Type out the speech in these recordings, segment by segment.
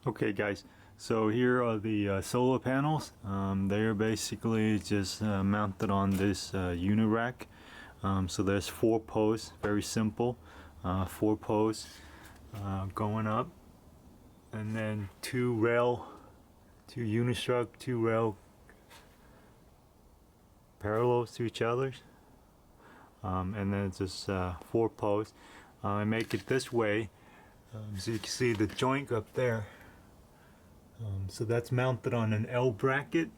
Okay guys, so here are the solar panels. They're basically just mounted on this unit rack. So there's 4 posts, very simple. 4 posts going up, and then 2 unistruct, 2 rail parallels to each other. And then it's just 4 posts. I make it this way, so you can see the joint up there. So that's mounted on an L bracket,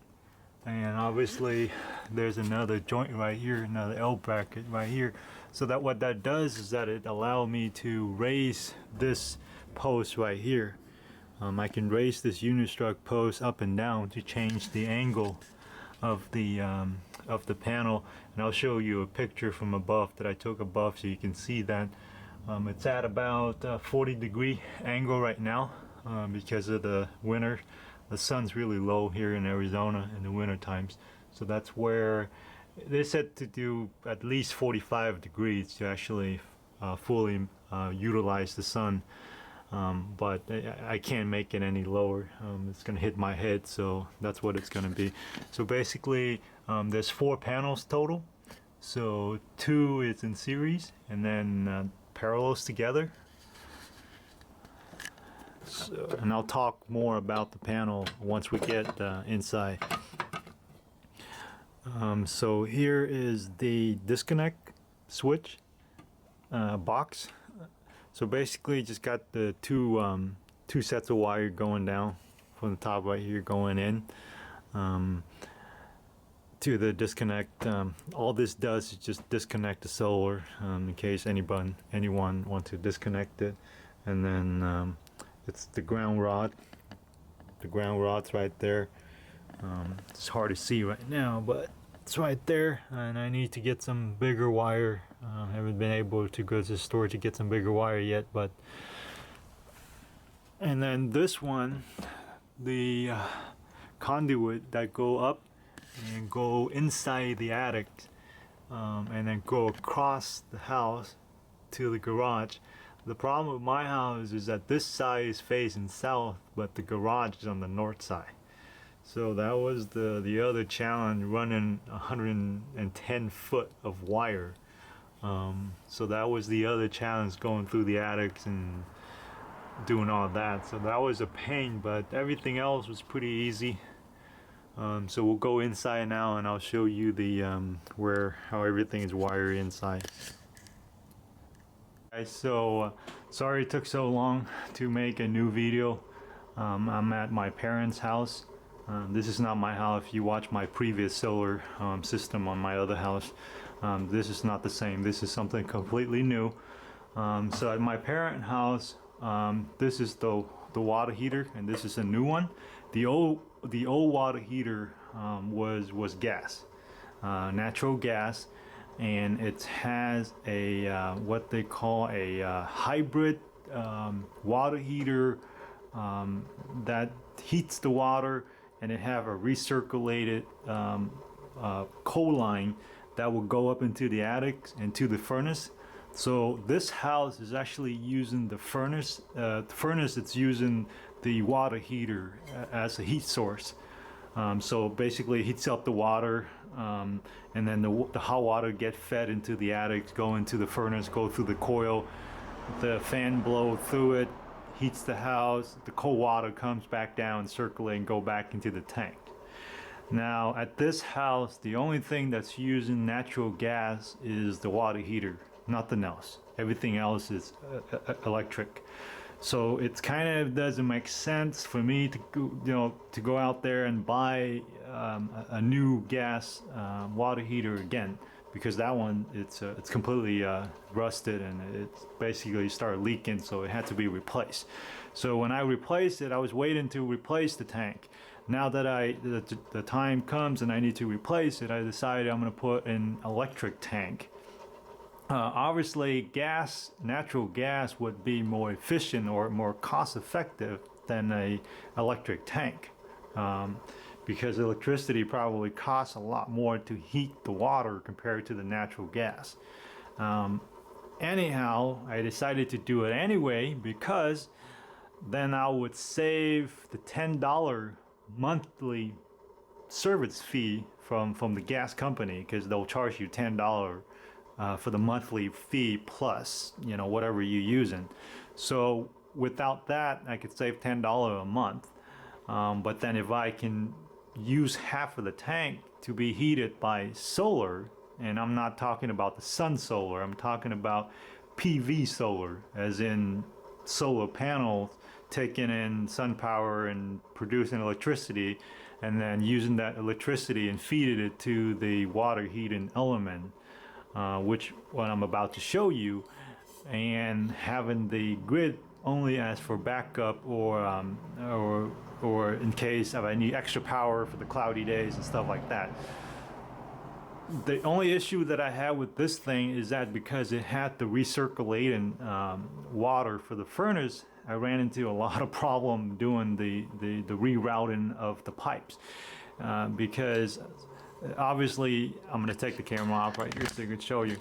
and obviously there's another joint right here, another L bracket right here. So that what that does is that it allows me to raise this post right here. I can raise this unistruct post up and down to change the angle of the panel, and I'll show you a picture from above that I took above so you can see that. It's at about 40-degree angle right now. Because of the winter. The sun's really low here in Arizona in the winter times, so that's where they said to do at least 45 degrees to actually fully utilize the sun, but I can't make it any lower. It's gonna hit my head, so that's what it's gonna be. So basically there's 4 panels total, so 2 is in series and then parallels together. So, and I'll talk more about the panel once we get inside. So here is the disconnect switch box. So basically just got the two sets of wire going down from the top right here going in to the disconnect. All this does is just disconnect the solar in case anyone wants to disconnect it, and then it's the ground rod. The ground rod's right there. It's hard to see right now, but it's right there. And I need to get some bigger wire. I haven't been able to go to the store to get some bigger wire yet, but. And then this one, the conduit that go up and go inside the attic, and then go across the house to the garage. The problem with my house is that this side is facing south, but the garage is on the north side. So that was the other challenge, running 110 foot of wire. So that was the other challenge, going through the attics and doing all that. So that was a pain, but everything else was pretty easy. So we'll go inside now, and I'll show you the how everything is wired inside. Guys, so sorry it took so long to make a new video. I'm at my parents' house. This is not my house. If you watch my previous solar system on my other house, this is not the same. This is something completely new. So at my parents' house, this is the water heater, and this is a new one. The old water heater was gas, natural gas. And it has a what they call a hybrid water heater that heats the water, and it have a recirculated coal line that will go up into the attic and to the furnace. So this house is actually using the furnace. It's using the water heater as a heat source. So basically it heats up the water, and then the hot water get fed into the attic, go into the furnace, go through the coil, the fan blow through it, heats the house, the cold water comes back down, circulate, and go back into the tank. Now at this house, the only thing that's using natural gas is the water heater, nothing else. Everything else is electric. So it kind of doesn't make sense for me to go out there and buy a new gas water heater again, because that one it's completely rusted, and it's basically started leaking, so it had to be replaced. So when I replaced it, I was waiting to replace the tank. Now that the time comes and I need to replace it, I decided I'm going to put an electric tank. Obviously, natural gas would be more efficient or more cost-effective than a electric tank, because electricity probably costs a lot more to heat the water compared to the natural gas. Anyhow, I decided to do it anyway because then I would save the $10 monthly service fee from the gas company, because they'll charge you $10 for the monthly fee plus, you know, whatever you're using. So without that, I could save $10 a month. But then if I can use half of the tank to be heated by solar, and I'm not talking about the sun solar, I'm talking about PV solar, as in solar panels taking in SunPower and producing electricity, and then using that electricity and feeding it to the water heating element, which what I'm about to show you, and having the grid only as for backup or in case if I need extra power for the cloudy days and stuff like that. The only issue that I had with this thing is that because it had the recirculating water for the furnace, I ran into a lot of problem doing the rerouting of the pipes, because obviously I'm going to take the camera off right here so I can show you.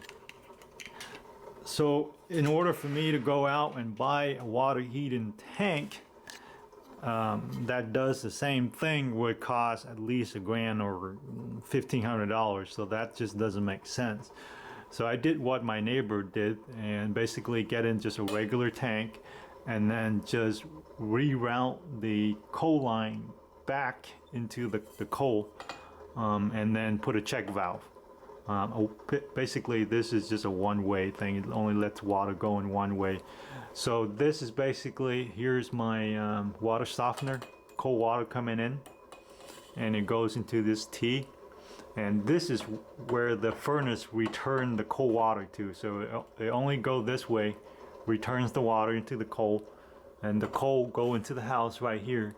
So in order for me to go out and buy a water heating tank that does the same thing would cost at least $1,000 or $1,500, so that just doesn't make sense. So I did what my neighbor did, and basically get in just a regular tank and then just reroute the coal line back into the coal, and then put a check valve. Basically this is just a one-way thing. It only lets water go in one way. So this is basically, here's my water softener, cold water coming in, and it goes into this T, and this is where the furnace returns the cold water to. So it only go this way, returns the water into the coal, and the coal go into the house right here,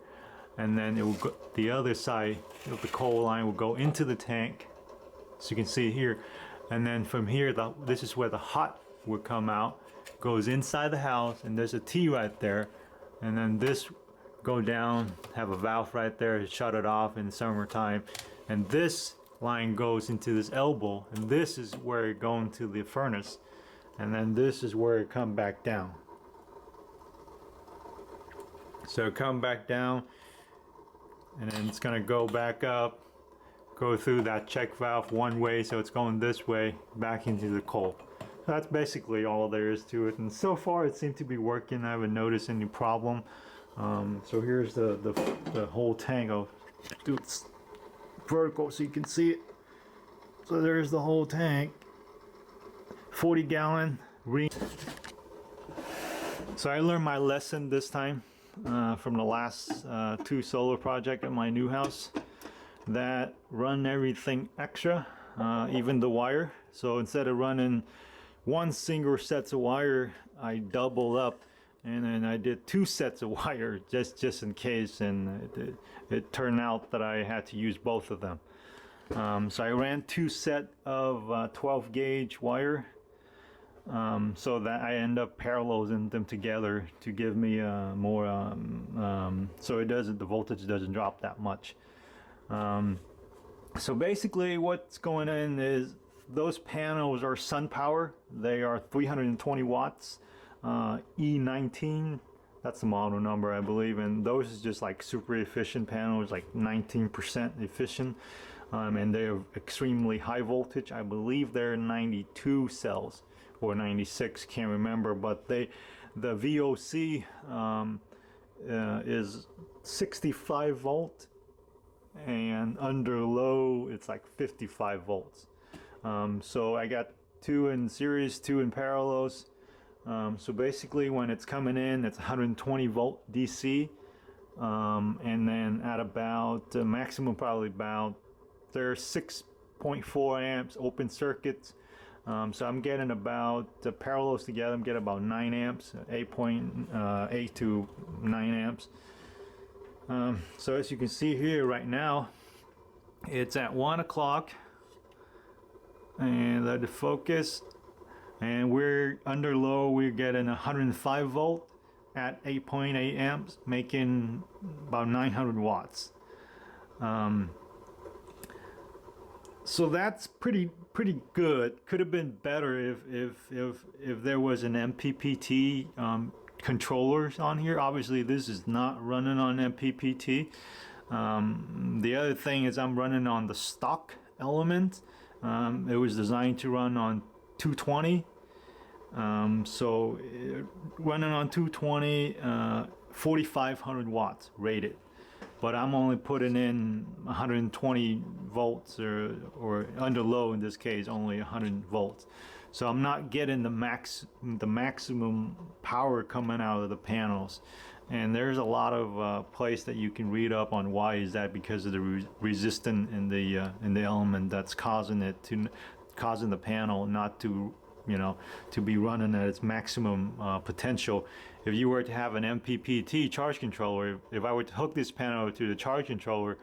and then it will go the other side of the coal line will go into the tank, so you can see here, and then from here this is where the hot would come out, goes inside the house, and there's a T right there, and then this go down, have a valve right there to shut it off in the summertime, and this line goes into this elbow, and this is where it goes into the furnace, and then this is where it come back down. So come back down, and then it's gonna go back up, go through that check valve one way, so it's going this way back into the coal. That's basically all there is to it, and so far it seemed to be working. I haven't noticed any problem. So here's the whole tank. I'll do it vertical so you can see it. So there's the whole tank, 40-gallon ring. So I learned my lesson this time from the last two solar project at my new house, that run everything extra, even the wire. So instead of running one single sets of wire, I doubled up, and then I did 2 sets of wire just in case, and it turned out that I had to use both of them. So I ran 2 sets of 12 gauge wire, so that I end up paralleling them together to give me more, so the voltage doesn't drop that much. So basically what's going on is those panels are SunPower. They are 320 watts, E19, that's the model number I believe, and those is just like super efficient panels, like 19% efficient, and they're extremely high voltage. I believe they're 92 cells or 96, can't remember, but the VOC is 65 volt, and under low it's like 55 volts. So I got 2 in series, 2 in parallels. So basically when it's coming in, it's 120 volt DC, and then at about maximum probably about, there's 6.4 amps open circuits. So I'm getting about parallels together, I'm getting about 9 amps, 8.8 to 9 amps. So as you can see here right now, it's at 1 o'clock, and let it focus, and we're under low, we're getting 105 volt at 8.8 amps, making about 900 watts. So that's pretty good. Could have been better if there was an MPPT controllers on here. Obviously this is not running on MPPT. The other thing is I'm running on the stock element. It was designed to run on 220. So running on 220, 4500 watts rated, but I'm only putting in 120 volts or under low, in this case only 100 volts. So I'm not getting the maximum power coming out of the panels. And there's a lot of place that you can read up on why is that, because of the resistance in the element that's causing the panel not to, you know, to be running at its maximum potential. If you were to have an MPPT charge controller, if I were to hook this panel to the charge controller,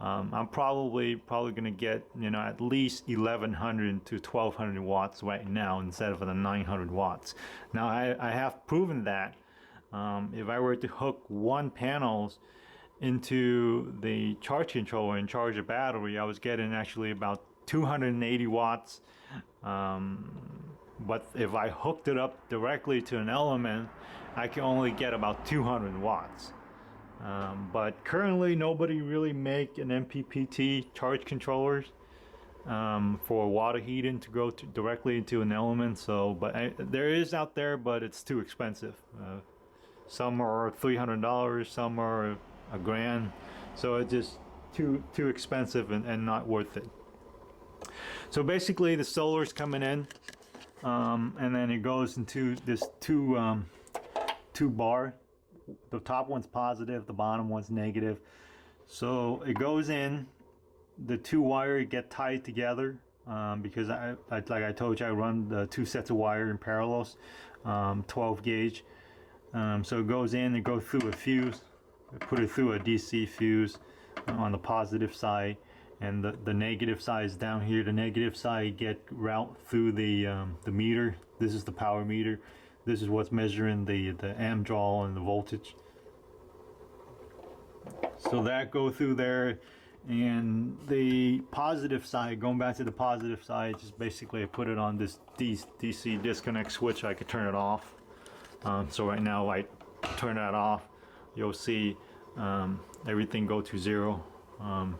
I'm probably going to get, you know, at least 1100 to 1200 watts right now instead of the 900 watts. Now I have proven that if I were to hook one panels into the charge controller and charge a battery, I was getting actually about 280 watts. But if I hooked it up directly to an element, I can only get about 200 watts. But currently nobody really make an MPPT charge controllers for water heating to go directly into an element. So, but there is out there, but it's too expensive. Some are $300, some are $1,000. So it's just too expensive and not worth it. So basically the solar's coming in, and then it goes into this two bar. The top one's positive, the bottom one's negative. So it goes in, the two wires get tied together because I like I told you, I run the two sets of wire in parallels, 12 gauge. So it goes in, it goes through a fuse, I put it through a DC fuse on the positive side, and the negative side is down here. The negative side get route through the meter. This is the power meter. This is what's measuring the amp draw and the voltage. So that go through there, and the positive side, going back to the positive side, just basically I put it on this DC disconnect switch. I could turn it off. So right now I turn that off, you'll see everything go to 0.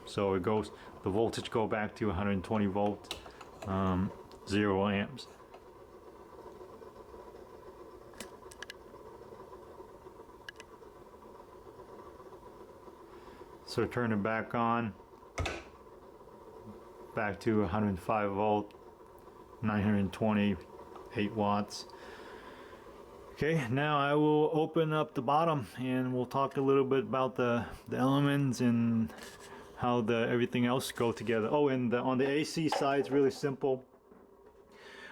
So it goes, the voltage go back to 120 volts, 0 amps. So turn it back on, back to 105 volt, 928 watts. Okay, now I will open up the bottom and we'll talk a little bit about the elements and how everything else go together. Oh, and on the AC side, it's really simple.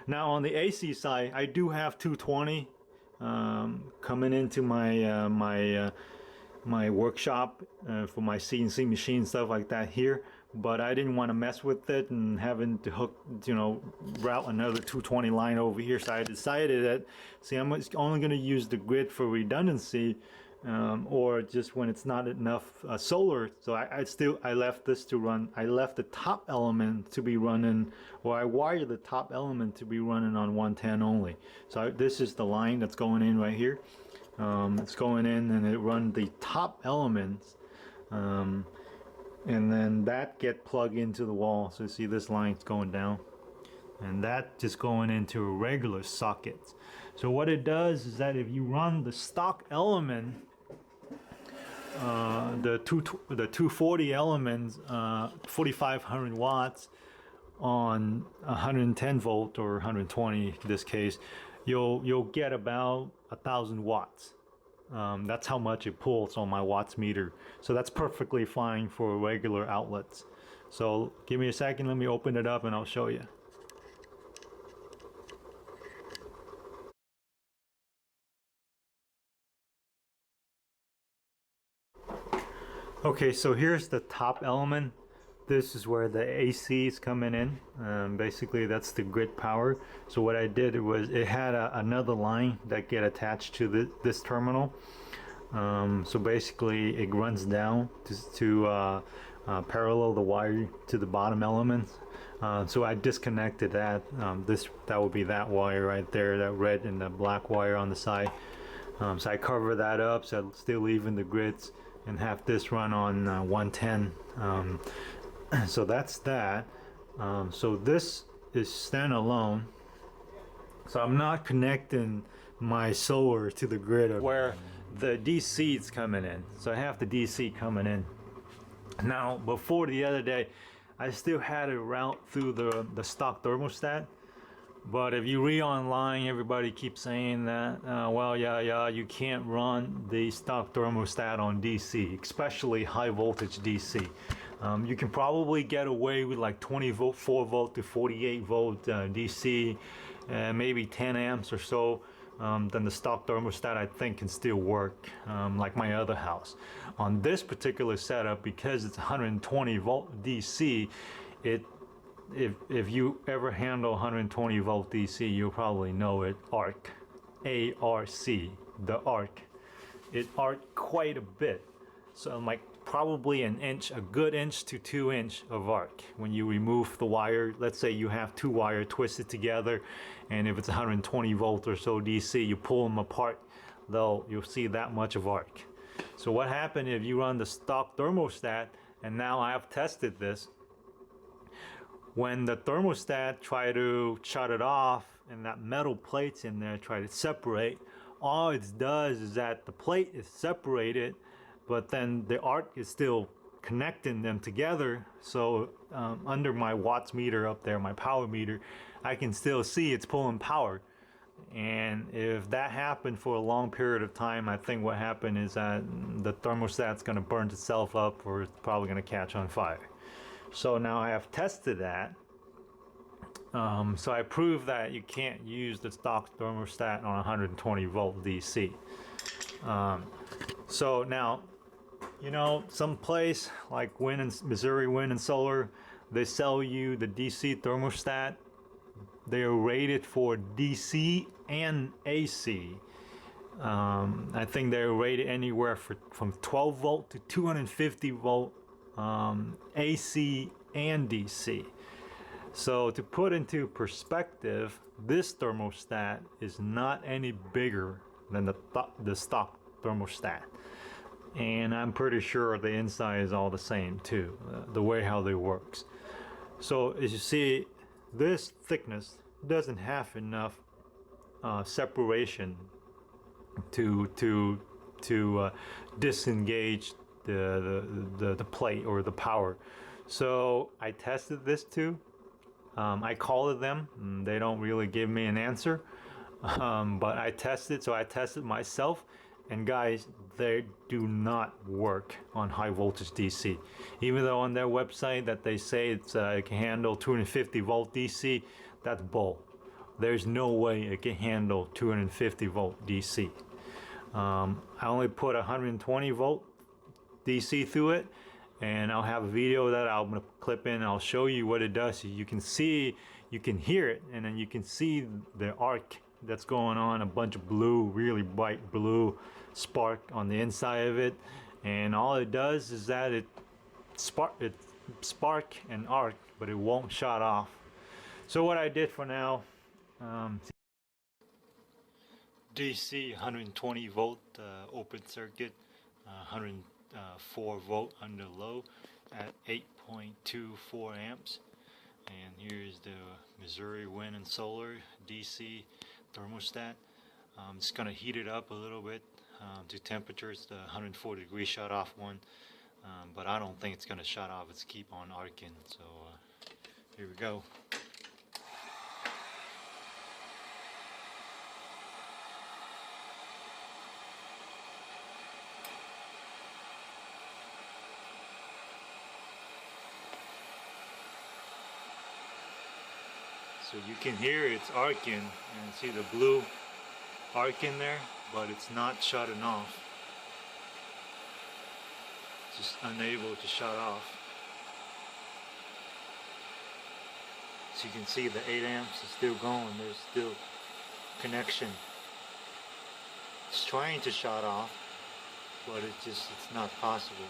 Now on the AC side, I do have 220 coming into my my workshop for my CNC machine, stuff like that here, but I didn't want to mess with it and having to hook, you know, route another 220 line over here. So I decided that, see, I'm only going to use the grid for redundancy, or just when it's not enough solar. So I left this to run. I left the top element to be running, or I wired the top element to be running on 110 only. So this is the line that's going in right here. It's going in and it runs the top elements, and then that get plugged into the wall. So you see this line's going down, and that just going into regular sockets. So what it does is that if you run the stock element, the 240 elements, 4500 watts on 110 volt or 120 in this case, you'll get about 1000 watts. That's how much it pulls on my watts meter. So that's perfectly fine for regular outlets. So give me a second, let me open it up and I'll show you. Okay, so here's the top element. This is where the AC is coming in. Basically that's the grid power. So what I did was it had another line that get attached to this terminal. So basically it runs down to parallel the wire to the bottom elements. So I disconnected that. That would be that wire right there, that red and the black wire on the side. So I cover that up, so I'm still leaving the grids and have this run on 110. So that's that. So this is standalone. So I'm not connecting my solar to the grid where the DC is coming in. So I have the DC coming in. Now, before the other day, I still had it route through the stock thermostat. But if you read online, everybody keeps saying that, well, yeah, you can't run the stock thermostat on DC, especially high voltage DC. You can probably get away with like 24 volt to 48 volt DC, maybe 10 amps or so. Then the stock thermostat I think can still work, like my other house. On this particular setup, because it's 120 volt DC, if you ever handle 120 volt DC, you'll probably know it. Arc, A-R-C, the arc. It arced quite a bit. So like probably an inch, a good inch to 2 inch of arc. When you remove the wire, let's say you have two wire twisted together, and if it's 120 volt or so DC, you pull them apart, you'll see that much of arc. So what happened if you run the stock thermostat, and now I have tested this, when the thermostat try to shut it off and that metal plates in there try to separate, all it does is that the plate is separated, but then the arc is still connecting them together. So under my watts meter up there, my power meter, I can still see it's pulling power. And if that happened for a long period of time, I think what happened is that the thermostat's going to burn itself up, or it's probably going to catch on fire. So now I have tested that. So I proved that you can't use the stock thermostat on 120 volt DC. So now, you know, some place like Missouri Wind and Solar, they sell you the DC thermostat. They are rated for DC and AC. I think they're rated anywhere from 12 volt to 250 volt AC and DC. So to put into perspective, this thermostat is not any bigger than the stock thermostat. And I'm pretty sure the inside is all the same too, the way how they works. So as you see, this thickness doesn't have enough separation to disengage the plate or the power. So I tested this too. I called them. They don't really give me an answer, but I tested. So I tested myself, and guys, they do not work on high voltage DC. Even though on their website that they say it can handle 250 volt DC, that's bull. There's no way it can handle 250 volt DC. I only put 120 volt DC through it, and I'll have a video that I'm gonna clip in. I'll show you what it does. You can see, you can hear it, and then you can see the arc that's going on, a bunch of blue, really bright blue spark on the inside of it. And all it does is that it spark and arc, but it won't shut off. So what I did for now, DC 120 volt open circuit, 104 volt under low at 8.24 amps. And here's the Missouri Wind and Solar DC thermostat. It's going to heat it up a little bit to temperatures, the 140-degree shut off one, but I don't think it's going to shut off. It's keep on arcing. So here we go. So you can hear it's arcing, and see the blue arc in there, but it's not shutting off. It's just unable to shut off. So you can see the 8 amps is still going. There's still connection. It's trying to shut off, but it's not possible.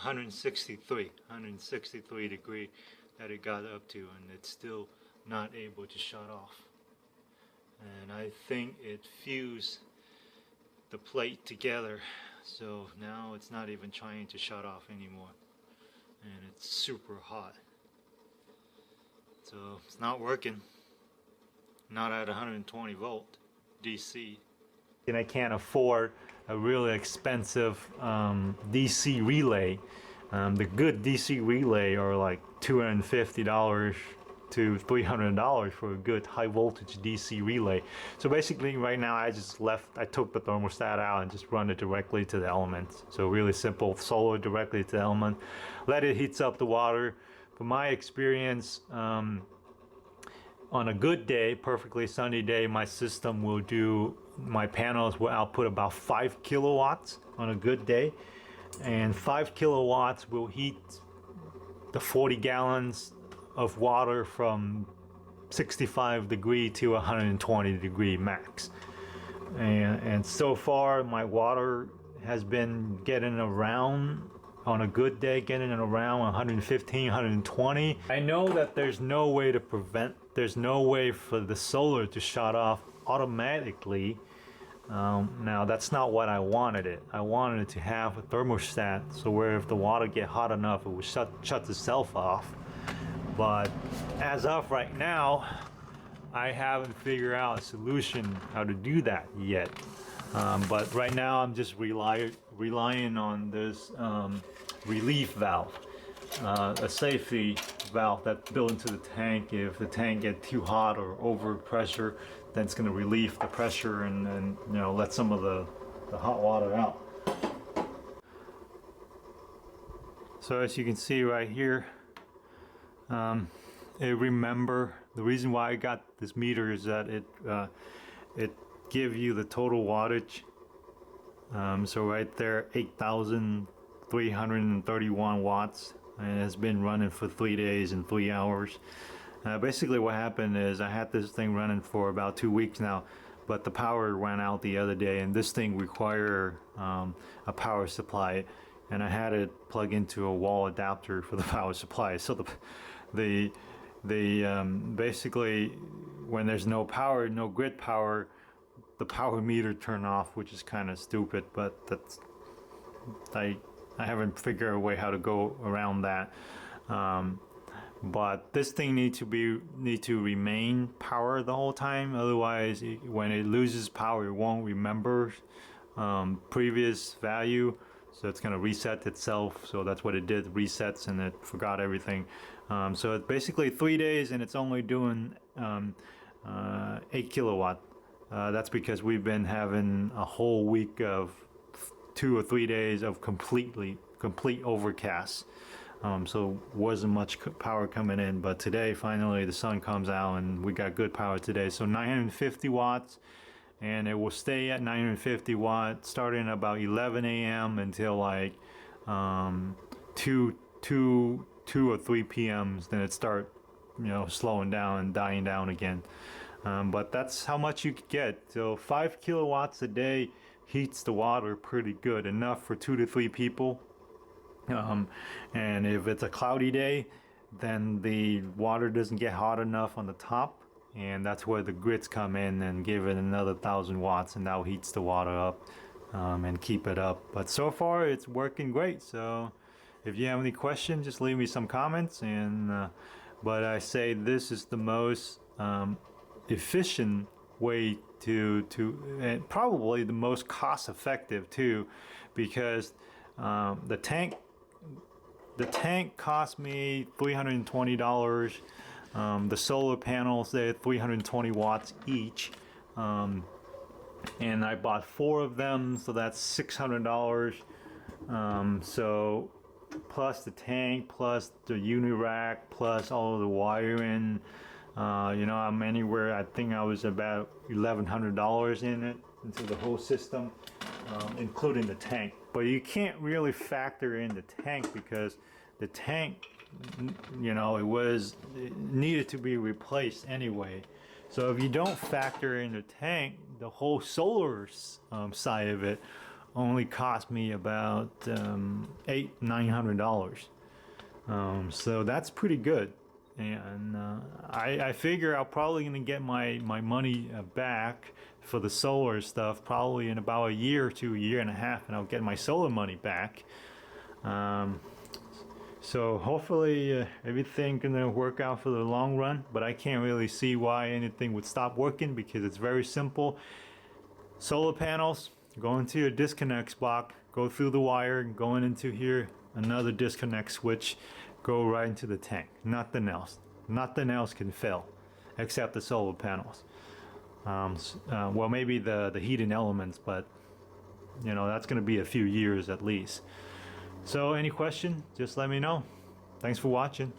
163 degree that it got up to, and it's still not able to shut off. And I think it fused the plate together, so now it's not even trying to shut off anymore, and it's super hot. So it's not working, not at 120 volt DC. And I can't afford a really expensive DC relay. The good DC relay are like $250 to $300 for a good high voltage DC relay. So basically right now I took the thermostat out and just run it directly to the elements. So really simple, solar directly to the element. Let it heats up the water. From my experience, on a good day, perfectly sunny day, my panels will output about 5 kilowatts on a good day. And 5 kilowatts will heat the 40 gallons of water from 65 degree to 120 degree max. And so far my water has been getting around, on a good day, getting around 115, 120. I know that there's no way for the solar to shut off automatically. Now that's not what I wanted. I wanted it to have a thermostat, so where if the water get hot enough, it would shut itself off. But as of right now, I haven't figured out a solution how to do that yet. But right now I'm just relying on this relief valve, a safety valve that's built into the tank. If the tank gets too hot or over pressure, then it's going to relieve the pressure and let some of the hot water out. So as you can see right here, remember the reason why I got this meter is that it gives you the total wattage. So right there, 8,331 watts, and it has been running for 3 days and 3 hours. Basically what happened is I had this thing running for about 2 weeks now, but the power ran out the other day, and this thing requires a power supply, and I had it plug into a wall adapter for the power supply. So basically when there's no power, no grid power, the power meter turned off, which is kind of stupid, but I haven't figured a way how to go around that. But this thing need to remain power the whole time. Otherwise, when it loses power, it won't remember previous value. So it's going to reset itself. So that's what it did, resets, and it forgot everything. So it's basically 3 days, and it's only doing 8 kilowatt. That's because we've been having a whole week of 2 or 3 days of complete overcast. So wasn't much power coming in, but today finally the sun comes out and we got good power today. So 950 watts, and it will stay at 950 watts starting about 11 a.m. until like 2 or 3 p.m. Then it start slowing down and dying down again. But that's how much you could get. So 5 kilowatts a day heats the water pretty good, enough for 2 to 3 people. And if it's a cloudy day, then the water doesn't get hot enough on the top, and that's where the grids come in and give it another 1,000 watts, and now heats the water up and keep it up. But so far it's working great. So if you have any questions, just leave me some comments. And but I say this is the most efficient way to and probably the most cost effective too, because the tank cost me $320. The solar panels, they're 320 watts each, and I bought 4 of them, so that's $600. So plus the tank, plus the uni rack, plus all of the wiring, I'm anywhere, I think I was about $1,100 in it, into the whole system, including the tank. But you can't really factor in the tank because the tank, it needed to be replaced anyway. So if you don't factor in the tank, the whole solar side of it, only cost me about $800-900. So that's pretty good. And I figure I'm probably gonna get my money back for the solar stuff probably in about a year or two, a year and a half, and I'll get my solar money back. So hopefully everything gonna work out for the long run, but I can't really see why anything would stop working because it's very simple. Solar panels, go into your disconnects block, go through the wire, going into here, another disconnect switch, go right into the tank. Nothing else. Nothing else can fail except the solar panels. Well, maybe the heating elements, but you know, that's going to be a few years at least. So any question, just let me know. Thanks for watching.